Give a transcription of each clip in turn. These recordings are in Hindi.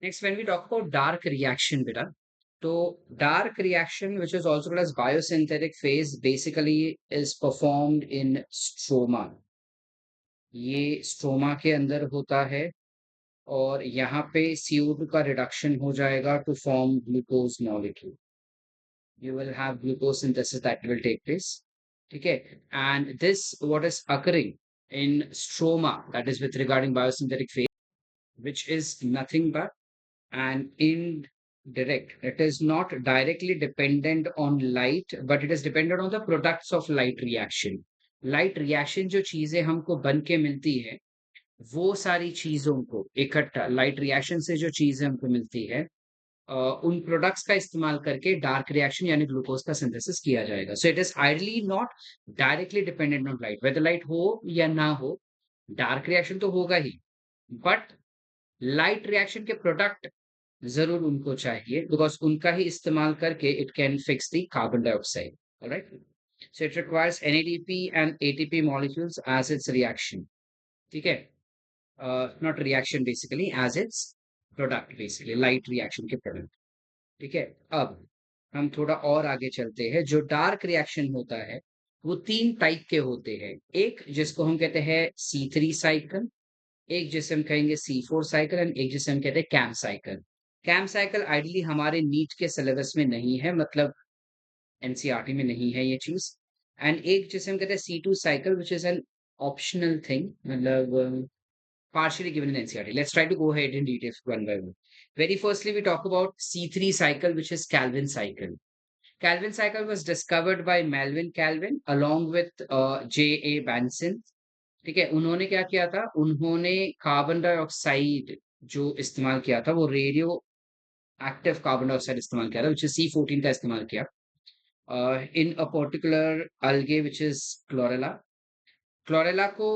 Next, when we talk about dark reaction, beta, so dark reaction, which is also called as biosynthetic phase, basically is performed in stroma. ये स्ट्रोमा के अंदर होता है और यहाँ पे CO2 का रिडक्शन हो जाएगा to form glucose molecule. You will have glucose synthesis that will take place. Okay, and this what is occurring in stroma, that is with regarding biosynthetic phase, which is nothing but an indirect. It is not directly dependent on light, but it is dependent on the products of light reaction. Light reaction जो चीजें हमको बन के मिलती है, वो सारी चीजों को इकट्ठा लाइट रिएक्शन से जो चीजें हमको मिलती है, उन प्रोडक्ट्स का इस्तेमाल करके डार्क रिएक्शन यानी ग्लूकोज का सिंथेसिस किया जाएगा. So it is ideally not directly dependent on light, whether light हो या ना हो, डार्क रिएक्शन तो होगा ही, बट लाइट रिएक्शन के प्रोडक्ट जरूर उनको चाहिए, बिकॉज उनका ही इस्तेमाल करके it can fix the carbon dioxide. Alright, so it requires NADP and ATP molecules as its reaction. ठीक है, not reaction basically, as its product, basically light reaction के प्रोडक्ट. ठीक है, अब हम थोड़ा और आगे चलते हैं. जो डार्क रिएक्शन होता है वो तीन टाइप के होते हैं. एक जिसको हम कहते हैं C3 साइकिल, एक जिसे हम कहेंगे C4 साइकिल, एंड एक जिसे हम कहते हैं CAM cycle. CAM cycle ideally हमारे नीट के सिलेबस में नहीं है, मतलब एनसीईआरटी में नहीं है ये चीज. एंड एक जिसे हम कहते हैं C2 cycle, which is an optional thing, मतलब partially given in NCERT. Let's try to go ahead in detail one by one. Very firstly, we talk about C3 cycle, which is Calvin cycle. Calvin cycle was discovered by Melvin Calvin along with J.A. Benson. ठीक है, उन्होंने क्या किया था, उन्होंने कार्बन डाइऑक्साइड जो इस्तेमाल किया था वो रेडियो एक्टिव कार्बन डाइऑक्साइड इस्तेमाल किया था, विच इज C14 का इस्तेमाल किया इन a particular algae which is chlorella. Chlorella को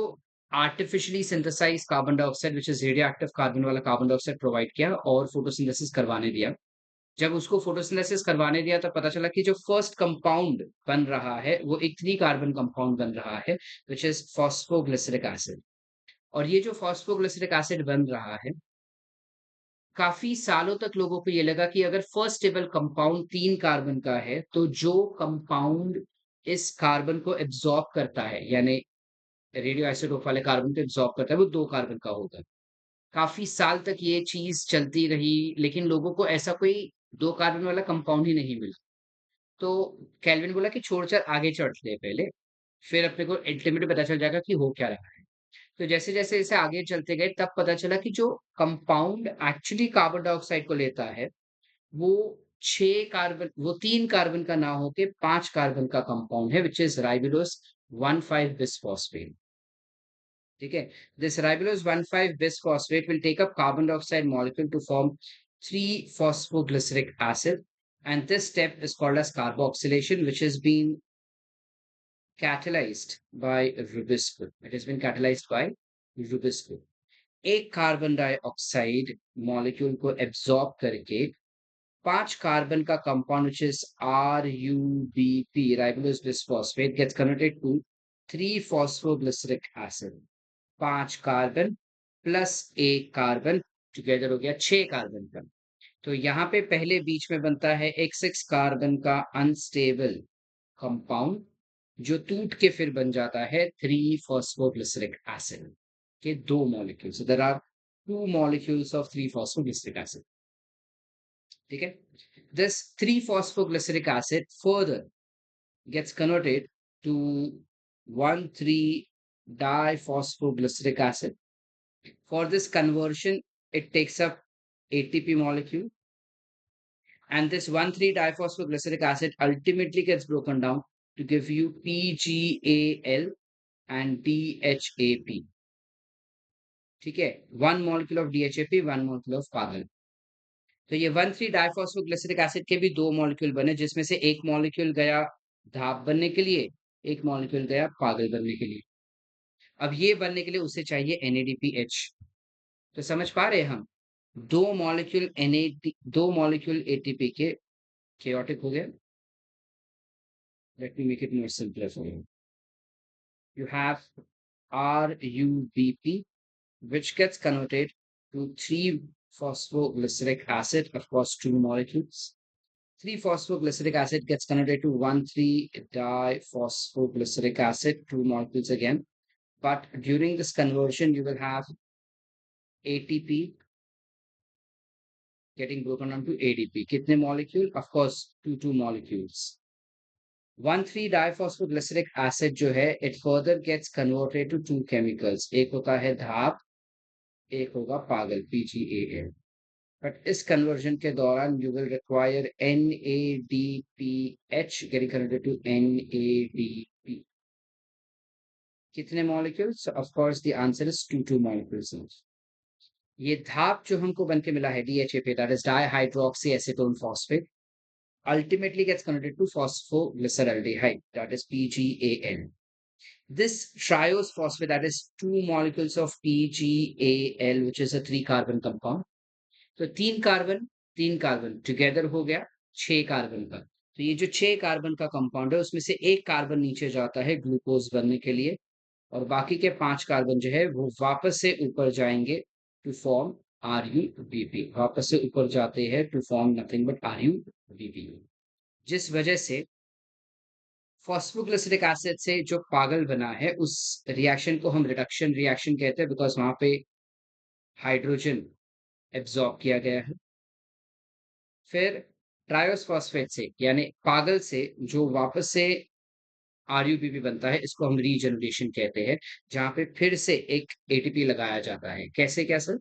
artificially synthesise carbon dioxide which is radio active carbon वाला कार्बन डाइऑक्साइड प्रोवाइड किया और फोटोसिंथेसिस करवाने दिया. जब उसको फोटोसिंथेसिस करवाने दिया तो पता चला कि जो फर्स्ट कंपाउंड बन रहा है वो एक 3 कार्बन कंपाउंड बन रहा है, विच इज फॉस्फोग्लिसरिक एसिड. और ये जो फॉस्फोग्लिसरिक एसिड बन रहा है, काफी सालों तक लोगों को ये लगा कि अगर फर्स्ट टेबल कंपाउंड 3 कार्बन का है तो जो कंपाउंड इस कार्बन को एब्जॉर्ब करता है, यानी रेडियो आइसोटोप वाले कार्बन को एब्जॉर्ब करता है, वो 2 कार्बन का होगा. काफी साल तक ये चीज चलती रही, लेकिन लोगों को ऐसा कोई 2 कार्बन वाला कंपाउंड ही नहीं मिला. तो केल्विन बोला कि छोड़ चल आगे चढ़ते हैं पहले, फिर अपने को अल्टीमेटली पता चल जाएगा कि हो क्या रहा है. तो जैसे जैसे जैसे आगे चलते गए तब पता चला कि जो कंपाउंड एक्चुअली कार्बन डाइऑक्साइड को लेता है वो 6 कार्बन, वो 3 कार्बन का ना होके 5 कार्बन का कंपाउंड है, विच इज राइबोलोस 1,5 बिसफॉस्फेट. ठीक है, this ribulose 1,5 bisphosphate will take up carbon dioxide molecule to form 3-phosphoglyceric acid, and this step is called as carboxylation, which has been catalyzed by rubisco. It has been catalyzed by rubisco. एक कार्बन डाइऑक्साइड मॉलिक्यूल को एब्जॉर्ब करके 5 कार्बन का compound which is RUBP, ribulose bisphosphate, gets converted to 3-phosphoglyceric acid. 5 carbon plus 1 carbon together हो गया 6 कार्बन का. तो यहाँ पे पहले बीच में बनता है एक 6 कार्बन का अनस्टेबल कंपाउंड जो टूट के फिर बन जाता है 3-phosphoglyceric एसिड के 2 मॉलिक्यूल्स. There are 2 molecules of 3-phosphoglyceric acid. ठीक है, this 3-phosphoglyceric acid further gets converted to 1,3-diphosphoglyceric acid. For this conversion, it takes up ATP molecule, and this 1,3-diphosphoglyceric acid ultimately gets broken down to give you PGAL and DHAP. ठीक है, 1 molecule of DHAP, 1 molecule of carbon. तो ये 1,3-डाइफॉस्फोग्लिसरिक एसिड के भी 2 मॉलिक्यूल बने, जिसमें से एक मॉलिक्यूल गया धाप बनने के लिए, एक मॉलिक्यूल गया पागल बनने के लिए. अब ये बनने के लिए उसे चाहिए NADPH. तो समझ पा रहे हैं हम, 2 मॉलिक्यूल ATP के chaotic हो गए. Let me make it more simpler for you. You have RUBP, which gets converted to phosphoglyceric acid, of course, 2 molecules. 3-phosphoglyceric acid gets converted to 1,3-diphosphoglyceric acid, 2 molecules again. But during this conversion, you will have ATP getting broken down to ADP. Kitne molecule? Of course, 2 molecules. 1,3-diphosphoglyceric acid जो है, it further gets converted to 2 chemicals. एक होता है धाप, एक होगा पागल, PgAl. But इस conversion के दौरान you will require NADPH getting converted to NADP. कितने molecules? Of course, the answer is 2 molecules. ये धाप जो हमको बन के मिला है DHAP, that is dihydroxyacetone phosphate, ultimately gets converted to phosphoglyceraldehyde, that is PgAl. This triose phosphate, that is 2 molecules of PgAl, which is a 3-carbon compound. तो 3 कार्बन टुगेदर हो गया 6 कार्बन का। तो ये जो 6 कार्बन का कंपाउंड है उसमें से 1 कार्बन नीचे जाता है ग्लूकोज बनने के लिए, और बाकी के 5 कार्बन जो है वो वापस से ऊपर जाएंगे टू फॉर्म RuBP, वापस से ऊपर जाते हैं to form nothing but RuBP, जिस वजह से फॉस्फोग्लिसरिक एसिड से जो पागल बना है उस रिएक्शन को हम रिडक्शन रिएक्शन कहते हैं, बिकॉज वहां पे हाइड्रोजन एब्जॉर्ब किया गया है। फिर ट्रायोस फॉस्फेट से यानी पागल से जो वापस से RuBP बनता है, इसको हम रीजनरेशन कहते हैं, जहां पे फिर से एक ATP लगाया जाता है। कैसे कैसे?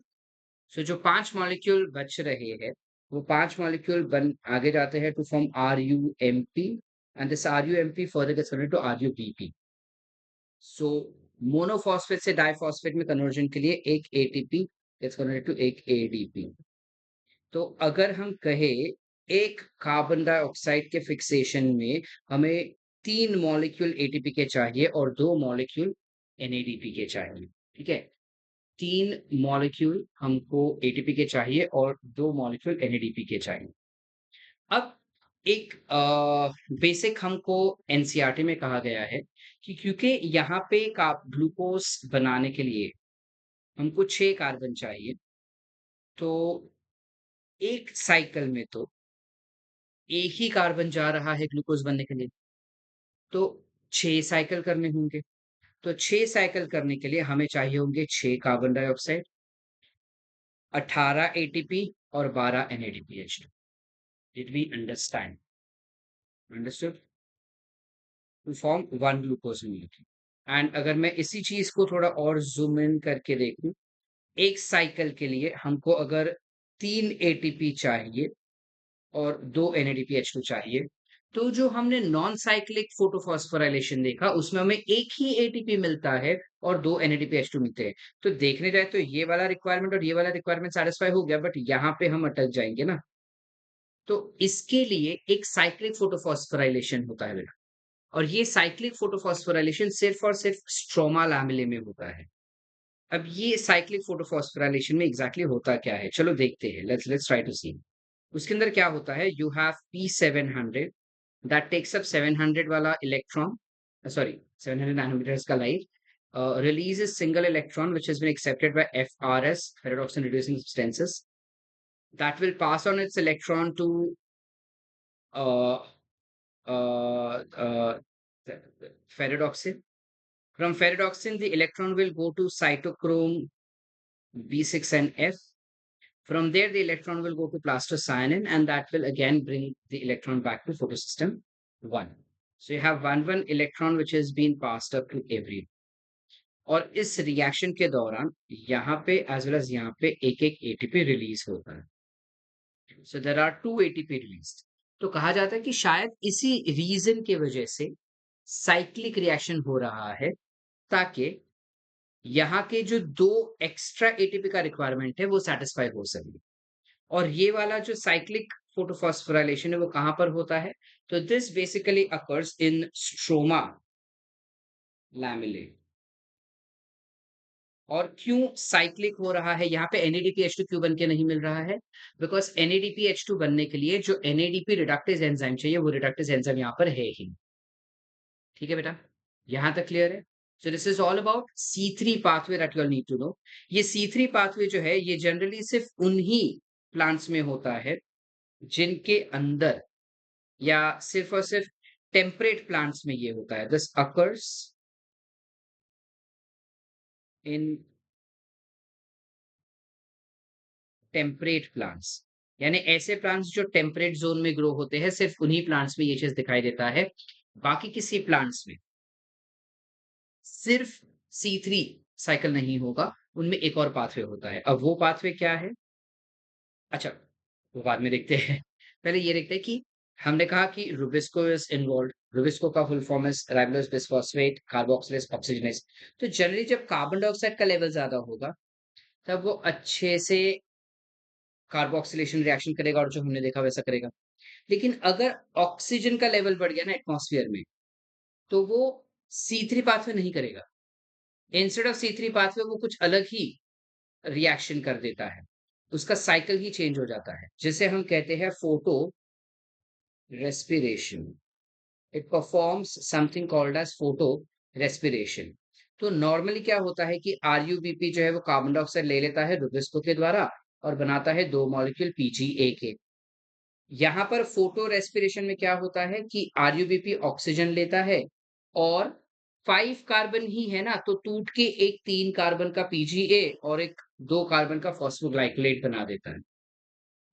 सो जो 5 मॉलिक्यूल बच रहे हैं वो 5 मॉलिक्यूल बन आगे जाते हैं to form RuMP, and this RuMP further gets converted to RuBP। So monophosphate से डाइफॉस्फेट में कन्वर्जन के लिए एक ATP गेट्स कन्वर्टेड टू एक ADP। तो अगर हम कहें एक कार्बन डाइऑक्साइड के फिक्सेशन में हमें 3 मॉलिक्यूल ATP के चाहिए और 2 मॉलिक्यूल NADP के चाहिए, ठीक है? 3 मॉलिक्यूल हमको ATP के चाहिए और 2 मॉलिक्यूल NADP के चाहिए। अब एक बेसिक हमको NCERT में कहा गया है कि क्योंकि यहाँ पे ग्लूकोज बनाने के लिए हमको 6 कार्बन चाहिए, तो एक साइकिल में तो एक ही कार्बन जा रहा है ग्लूकोज बनने के लिए, तो 6 साइकिल करने होंगे। तो 6 साइकिल करने के लिए हमें चाहिए होंगे 6 कार्बन डाइऑक्साइड, 18 ATP और 12 NADPH2। Did we understand? Understood? To form 1 glucose molecule. And अगर मैं इसी चीज को थोड़ा और जूम इन करके देखूं, एक साइकिल के लिए हमको अगर 3 ATP चाहिए और 2 NADPH2 चाहिए, तो जो हमने नॉन साइक्लिक फोटोफॉस्फोराइलेशन देखा उसमें हमें एक ही ATP मिलता है और 2 NADPH2 मिलते हैं। तो देखने जाए तो ये वाला रिक्वायरमेंट और ये वाला रिक्वायरमेंट सेटिस्फाई हो गया, बट यहाँ पे हम अटक जाएंगे ना। तो इसके लिए एक साइक्लिक फोटोफॉस्फोराइलेशन होता है बेटा, और ये साइक्लिक फोटोफॉस्फोराइलेशन सिर्फ और सिर्फ स्ट्रोमा लैमेले में होता है। अब ये साइक्लिक फोटोफॉस्फोराइलेशन में एग्जैक्टली होता क्या है, चलो देखते हैं। लेट्स ट्राई टू सी। उसके अंदर क्या होता है, you have P700 that takes up 700 वाला electron, sorry, 700 nanometers का light, releases single electron which has been accepted by FRS, ferredoxin reducing substances, that will pass on its electron to uh, uh, ferredoxin. From ferredoxin, the electron will go to cytochrome B6 and F. From there, the electron will go to plastocyanin, and that will again bring the electron back to photosystem 1. So you have one electron which has been passed up to every. और इस रिएक्शन के दौरान यहाँ पे एज वेल एज यहाँ पे एक एक ATP रिलीज होता है। So there are 2 ATP released. तो कहा जाता है कि शायद इसी रीजन के वजह से साइक्लिक रिएक्शन हो रहा है, ताकि यहाँ के जो 2 एक्स्ट्रा ATP का रिक्वायरमेंट है वो सेटिस्फाई हो सके। और ये वाला जो साइक्लिक फोटोफॉस्फोराइलेशन है वो कहां पर होता है, तो this basically occurs in stroma lamellae. और क्यों साइक्लिक हो रहा है यहाँ पे, NADPH2 क्यों बन के नहीं मिल रहा है? बिकॉज NADPH2 बनने के लिए जो NADP रिडक्टेज एंजाइम चाहिए वो रिडक्टेज एंजाइम यहाँ पर है ही। ठीक है बेटा, यहां तक क्लियर है? So this is all about C3 pathway that you all need to know. ये C3 pathway जो है ये जनरली सिर्फ उन्हीं प्लांट्स में होता है जिनके अंदर या सिर्फ और सिर्फ टेम्परेट प्लांट्स में ये होता है. This occurs in temperate plants, यानी ऐसे प्लांट्स जो टेम्परेट जोन में ग्रो होते हैं सिर्फ उन्हीं प्लांट्स में ये चीज दिखाई देता है. बाकी किसी प्लांट्स में सिर्फ C3 साइकिल नहीं होगा, उनमें एक और पाथवे होता है. अब वो पाथवे क्या है? अच्छा, वो बाद में देखते हैं. पहले ये देखते हैं कि हमने कहा कि रुबिस्को इज इन्वॉल्व. रुबिस्को का full form is ribulose bisphosphate carboxylase oxygenase. तो जनरली जब कार्बन डाइऑक्साइड का लेवल ज्यादा होगा तब वो अच्छे से कार्बोक्सिलेशन रिएक्शन करेगा और जो हमने देखा वैसा करेगा. लेकिन अगर ऑक्सीजन का लेवल बढ़ गया ना एटमॉस्फेयर में, तो वो C3 पाथवे नहीं करेगा. इंस्टेड ऑफ C3 पाथवे वो कुछ अलग ही रिएक्शन कर देता है. उसका साइकिल ही चेंज हो जाता है, जिसे हम कहते हैं photorespiration. It performs something called as photorespiration. तो नॉर्मली क्या होता है कि RuBP जो है वो कार्बन डाइऑक्साइड ले लेता है रुबिस्को के द्वारा और बनाता है दो मॉलिक्यूल PgA के. यहाँ पर फोटो रेस्पिरेशन में क्या होता है कि RuBP ऑक्सीजन लेता है और 5 कार्बन ही है ना, तो टूट के एक 3 कार्बन का PgA और एक 2 कार्बन का फॉस्फोग्लाइकोलेट बना देता है.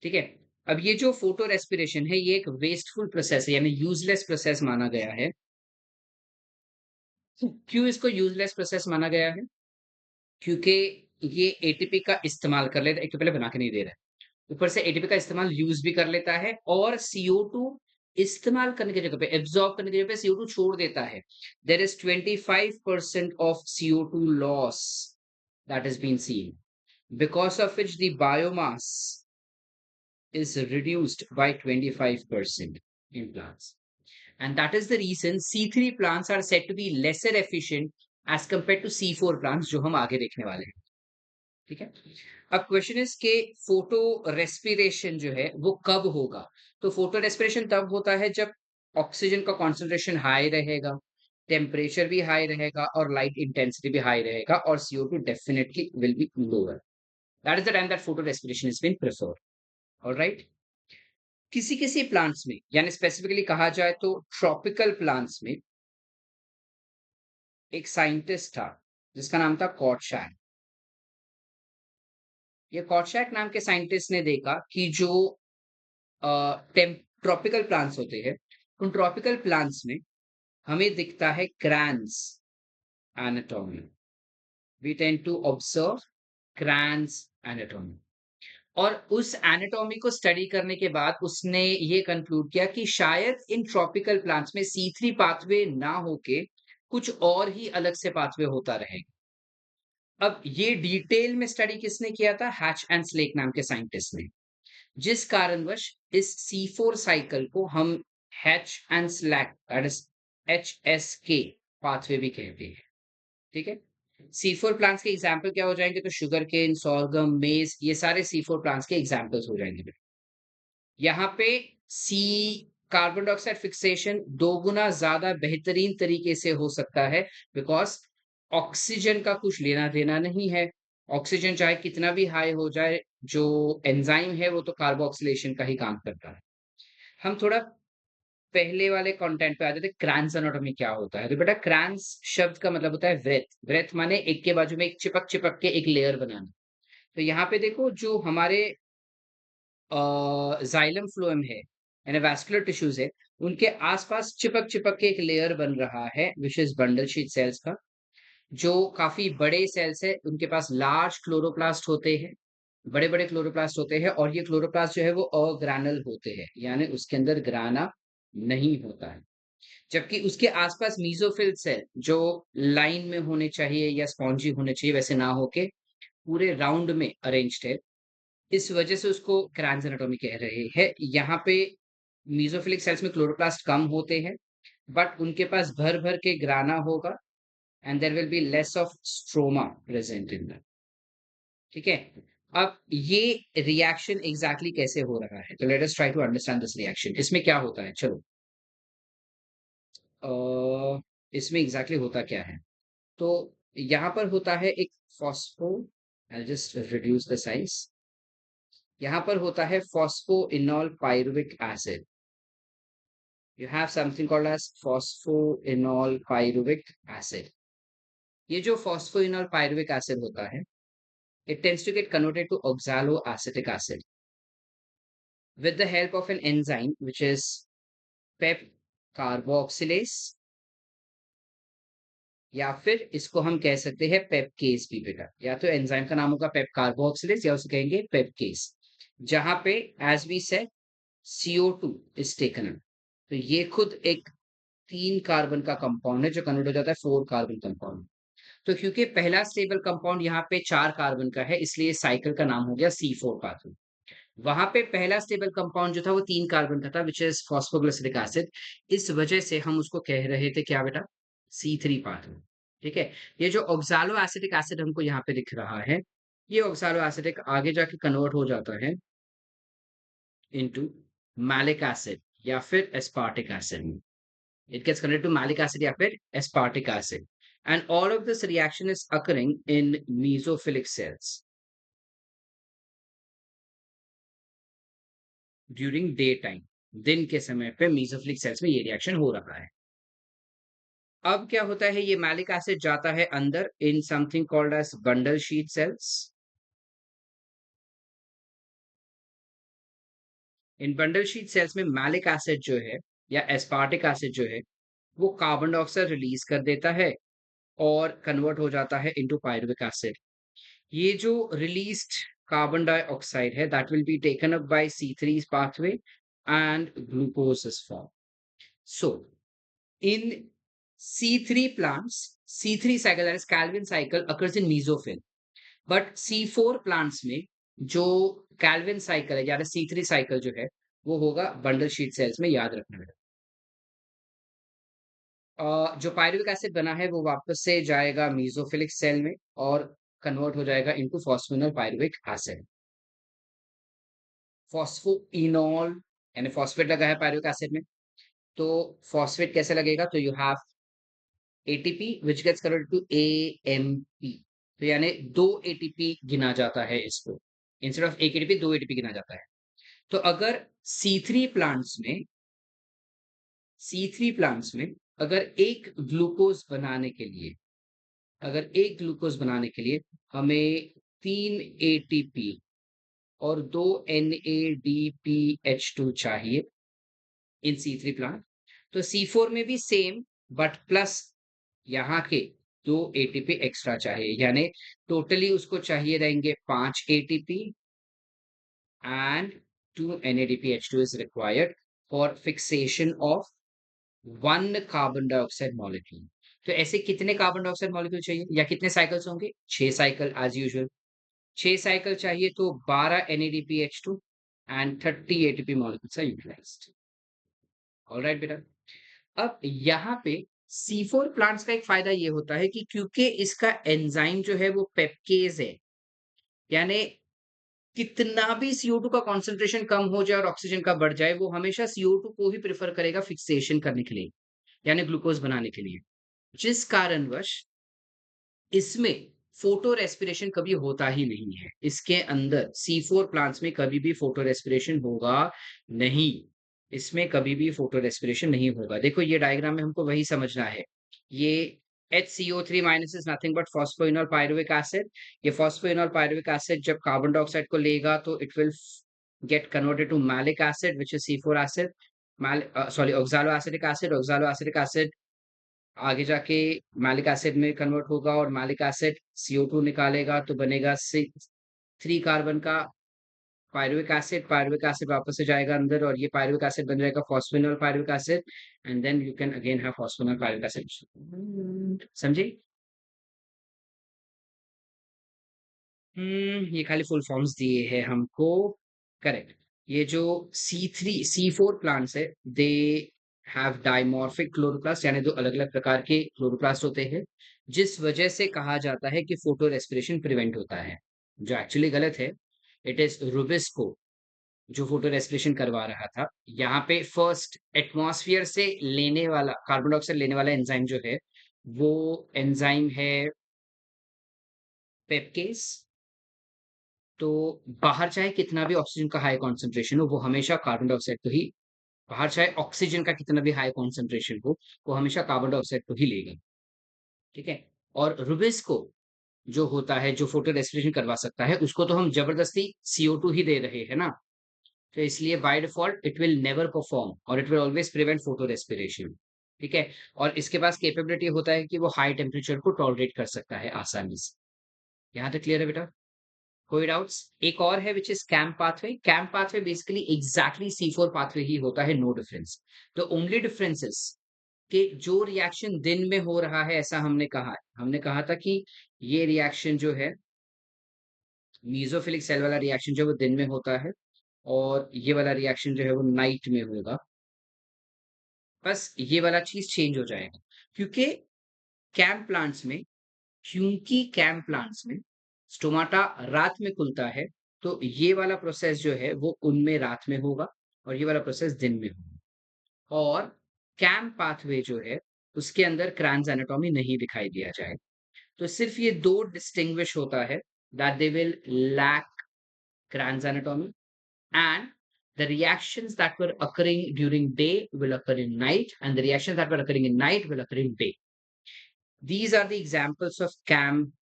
ठीक है. अब ये जो फोटो रेस्पिरेशन है ये एक वेस्टफुल प्रोसेस है, यानी यूजलेस प्रोसेस माना गया है. क्यों इसको यूजलेस प्रोसेस माना गया है? क्योंकि ये एटीपी का इस्तेमाल कर लेता है. एक तो पहले बना के नहीं दे रहा है, ऊपर से एटीपी का इस्तेमाल यूज भी कर लेता है और CO2 इस्तेमाल करने की जगह पे, एब्सॉर्ब करने की जगह पे CO2 छोड़ देता है. There is 25% of CO2 loss that is been seen, because of which the biomass is reduced by 25% in plants. And that is the reason C3 plants are said to be lesser efficient as compared to C4 plants, जो हम आगे देखने वाले हैं. ठीक है. अब क्वेश्चन इज के फोटो रेस्पिरेशन जो है वो कब होगा? तो फोटो रेस्पिरेशन तब होता है जब ऑक्सीजन का कॉन्सेंट्रेशन हाई रहेगा, टेम्परेचर भी हाई रहेगा और लाइट इंटेंसिटी भी हाई रहेगा और CO2 definitely will be lower. That is the time that photorespiration is been preferred. Alright. किसी किसी प्लांट्स में, यानी स्पेसिफिकली कहा जाए तो ट्रॉपिकल प्लांट्स में एक साइंटिस्ट था जिसका नाम था कॉटशैक. ये कॉटशैक नाम के साइंटिस्ट ने देखा कि जो ट्रॉपिकल प्लांट्स होते हैं उन ट्रॉपिकल प्लांट्स में हमें दिखता है Kranz anatomy. We tend to observe Kranz anatomy. और उस एनाटॉमी को स्टडी करने के बाद उसने ये कंक्लूड किया कि शायद इन ट्रॉपिकल प्लांट्स में C3 पाथवे ना होके कुछ और ही अलग से पाथवे होता रहेगा. अब ये डिटेल में स्टडी किसने किया था? हैच एंड स्लेक नाम के साइंटिस्ट ने. जिस कारणवश इस C4 साइकिल को हम hatch and slack that is HSK pathway भी कहते हैं. ठीक है. C4 प्लांट्स के एग्जाम्पल क्या हो जाएंगे? तो शुगर केन, सोरगम, मेज, ये सारे C4 प्लांट्स के एग्जाम्पल्स हो जाएंगे. यहाँ पे सी कार्बन डाइऑक्साइड फिक्सेशन दो गुना ज्यादा बेहतरीन तरीके से हो सकता है, बिकॉज ऑक्सीजन का कुछ लेना देना नहीं है. ऑक्सीजन चाहे कितना भी हाई हो जाए, जो एंजाइम है वो तो कार्बोक्सिलेशन का ही काम करता है. हम थोड़ा पहले वाले कंटेंट पे आ जाते हैं. क्रैंस एनाटॉमी क्या होता है? तो बेटा क्रैंस शब्द का मतलब होता है व्रेथ. व्रेथ माने एक के बाजू में एक चिपक चिपक के एक लेयर बनाना. तो यहाँ पे देखो जो हमारे जाइलम फ्लोएम है यानी वैस्कुलर टिश्यूज है, उनके आसपास चिपक चिपक के एक लेयर बन रहा है which is bundle sheath sales का. जो काफी बड़े सेल्स है उनके पास लार्ज क्लोरोप्लास्ट होते हैं, बड़े बड़े क्लोरोप्लास्ट होते हैं और ये क्लोरोप्लास्ट जो है वो अग्रैनल होते हैं, यानी उसके अंदर ग्राना नहीं होता है. जबकि उसके आसपास मीजोफिल सेल जो लाइन में होने चाहिए या स्पॉन्जी होने चाहिए, वैसे ना होके पूरे राउंड में अरेंज्ड है. इस वजह से उसको क्रैंस एनाटॉमी कह रहे हैं. यहाँ पे मीजोफिलिक सेल्स में क्लोरोप्लास्ट कम होते हैं बट उनके पास भर भर के ग्राना होगा and there will be less of stroma present in that. ठीक है. अब ये रिएक्शन एग्जैक्टली कैसे हो रहा है? तो let us try to understand this reaction. इसमें क्या होता है? चलो, इसमें एग्जैक्टली होता क्या है? तो यहाँ पर होता है एक phospho, I just reduce the size. यहाँ पर होता है phosphoenol pyruvic acid. You have something called as phosphoenol pyruvic acid. ये जो फॉस्फोइनॉल पायरुविक एसिड होता है, it tends to get converted to oxaloacetic acid with the help of an enzyme which is pep carboxylase, या फिर इसको हम कह सकते हैं पेपकेस भी बेटा। या तो एंजाइम का नाम होगा पेप कार्बोक्सिलेज या उसे कहेंगे पेपकेस, जहां पे as we said CO2 is taken. तो ये खुद एक 3 कार्बन का कंपाउंड है जो कन्वर्ट हो जाता है 4 कार्बन कंपाउंड। तो क्योंकि पहला स्टेबल कंपाउंड यहाँ पे 4 कार्बन का है, इसलिए साइकिल का नाम हो गया C4 पाथवे। वहां पे पहला स्टेबल कंपाउंड जो था वो 3 कार्बन का था, विच इज फॉस्फोग्लिसरिक एसिड। इस वजह से हम उसको कह रहे थे क्या बेटा, C3 पाथवे। ठीक है। ये जो ऑक्सालो एसिटिक एसिड हमको यहाँ पे दिख रहा है, ये ऑक्सालो एसिटिक आगे जाके कन्वर्ट हो जाता है इनटू मैलिक एसिड या फिर aspartic acid. It gets converted to malic acid या फिर aspartic acid, and all of this reaction is occurring in mesophilic cells during day time. दिन के समय पे मीसोफिलिक सेल्स में ये रिएक्शन हो रहा है। अब क्या होता है, ये मैलिक एसिड जाता है अंदर in something called as bundle sheath cells. In bundle sheath cells में मैलिक एसिड जो है या एस्पार्टिक एसिड जो है, वो कार्बन डाइऑक्साइड रिलीज कर देता है और कन्वर्ट हो जाता है इनटू पायरुविक एसिड। ये जो रिलीज्ड कार्बन डाइऑक्साइड है that will be taken up by C3 pathway and glucose is formed. So in C3 plants, C3 cycle, that is Calvin cycle, occurs in mesophil. But C4 plants में जो कैल्विन साइकिल है या C3 साइकिल जो है, वो होगा बंडल शीट सेल्स में, याद रखना बेटा। जो पायरुविक एसिड बना है वो वापस से जाएगा मीसोफिलिक सेल में और कन्वर्ट हो जाएगा into phosphoenol pyruvic acid. Phosphoenol यानी फॉस्फेट लगा है पायरुविक एसिड में, तो फॉस्फेट कैसे लगेगा, तो you have ATP which gets converted to AMP। तो यानी 2 ATP गिना जाता है इसको, इंस्टेड ऑफ 1 ATP 2 ATP गिना जाता है। तो अगर C3 प्लांट्स में C3 प्लांट्स में अगर एक ग्लूकोज बनाने के लिए अगर एक ग्लूकोज बनाने के लिए हमें 3 ATP और 2 NADPH2 चाहिए इन C3 प्लांट, तो C4 में भी सेम, बट प्लस यहाँ के 2 ATP एक्स्ट्रा चाहिए, यानी टोटली उसको चाहिए रहेंगे 5 ATP and 2 NADPH2 is required for fixation of 1 carbon dioxide molecule. तो ऐसे कितने कार्बन डाइऑक्साइड मॉलिक्यूल चाहिए या कितने साइकिल्स होंगे, 6 साइकिल एज यूजुअल। 6 साइकिल चाहिए तो 12 NADPH2 and 30 ATP molecules are utilized. Alright बेटा। अब यहाँ पे C4 प्लांट्स का एक फायदा ये होता है कि क्योंकि इसका एंजाइम जो है वो पेप्केज है, यानी कितना भी CO2 का कॉन्सेंट्रेशन कम हो जाए और ऑक्सीजन का बढ़ जाए, वो हमेशा CO2 को ही प्रेफर करेगा फिक्सेशन करने के लिए, यानी ग्लूकोज बनाने के लिए। जिस कारणवश इसमें फोटो रेस्पिरेशन कभी होता ही नहीं है। इसके अंदर C4 प्लांट्स में कभी भी फोटो रेस्पिरेशन होगा नहीं। इसमें कभी भी फोटो रेस्पिरेशन नहीं होगा। देखो ये डायग्राम में हमको वही समझना है। ये HCO3 minus is nothing but phosphoenol pyruvic acid. ये फॉस्फोइनॉल पायरुविक एसिड जब कार्बन डाइऑक्साइड को लेगा तो it will get converted to malic acid which is C4 acid, oxaloacetic acid। oxaloacetic acid आगे जाके मैलिक एसिड में कन्वर्ट होगा और मैलिक एसिड CO2 निकालेगा तो बनेगा 3 कार्बन का पायरुविक एसिड। पायरुविक एसिड वापस से जाएगा अंदर और ये पायरुविक एसिड बन जाएगा phosphoenol pyruvic acid, and then you can again have phosphoenol pyruvic acid. समझे? ये खाली फुल फॉर्म्स दिए हैं हमको। करेक्ट। ये जो C4 प्लांट्स है, दे हैव डाइमॉर्फिक क्लोरोप्लास्ट, यानी दो अलग अलग प्रकार के क्लोरोप्लास्ट होते हैं, जिस वजह से कहा जाता है कि फोटो रेस्पिरेशन प्रिवेंट होता है, जो एक्चुअली गलत है। इट इज रुबिस्को जो फोटो रेस्पिरेशन करवा रहा था। यहाँ पे फर्स्ट एटमॉस्फेयर से लेने वाला कार्बन डाइऑक्साइड लेने वाला एंजाइम जो है वो एंजाइम है पेपकेस। तो बाहर चाहे कितना भी ऑक्सीजन का हाई कॉन्सेंट्रेशन हो, वो हमेशा कार्बन डाइऑक्साइड को ही, बाहर चाहे ऑक्सीजन का कितना भी हाई कॉन्सेंट्रेशन हो, वो हमेशा कार्बन डाइऑक्साइड को ही लेगा। ठीक है? और रुबिस्को जो होता है, जो फोटो रेस्पिरेशन करवा सकता है, उसको तो हम जबरदस्ती CO2 ही दे रहे हैं ना। तो इसलिए by default it will never perform और it will always prevent photorespiration. ठीक है? और इसके पास कैपेबिलिटी होता है कि वो हाई टेम्परेचर को टॉलरेट कर सकता है आसानी से। यहाँ तक क्लियर है बेटा? कोई डाउट्स? एक और है विच इज कैम्प पाथवे। कैम्प pathway basically exactly C4 pathway ही होता है, no difference. The only difference is कि जो रिएक्शन दिन में हो रहा है, ऐसा हमने कहा है, हमने कहा था कि ये रिएक्शन जो है, मीजोफिलिक सेल वाला रिएक्शन जो है वो दिन में होता है, और ये वाला रिएक्शन जो है वो नाइट में होगा। बस ये वाला चीज चेंज हो जाएगा, क्योंकि कैम्प प्लांट्स में क्योंकि कैम्प प्लांट्स में स्टोमाटा रात में खुलता है, तो ये वाला प्रोसेस जो है वो उनमें रात में होगा, और ये वाला प्रोसेस दिन में होगा। और कैम्प पाथवे जो है, उसके अंदर क्रैन्स एनाटॉमी नहीं दिखाई दिया जाएगा। तो सिर्फ ये दो डिस्टिंग्विश होता है, that they will lack Kranz anatomy, and the reactions that were occurring during day will occur in night, and the reactions that were occurring in night will occur in day. These are the examples of CAM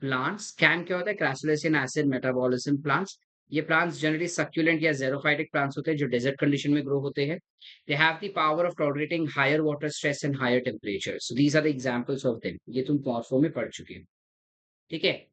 plants. CAM क्या होता है? Crassulacean acid metabolism plants. ये plants generally succulent या xerophytic plants होते हैं, जो desert condition में grow होते हैं. They have the power of tolerating higher water stress and higher temperatures. So these are the examples of them. ये तुम morpho में पढ़ चुके हो. ठीक है?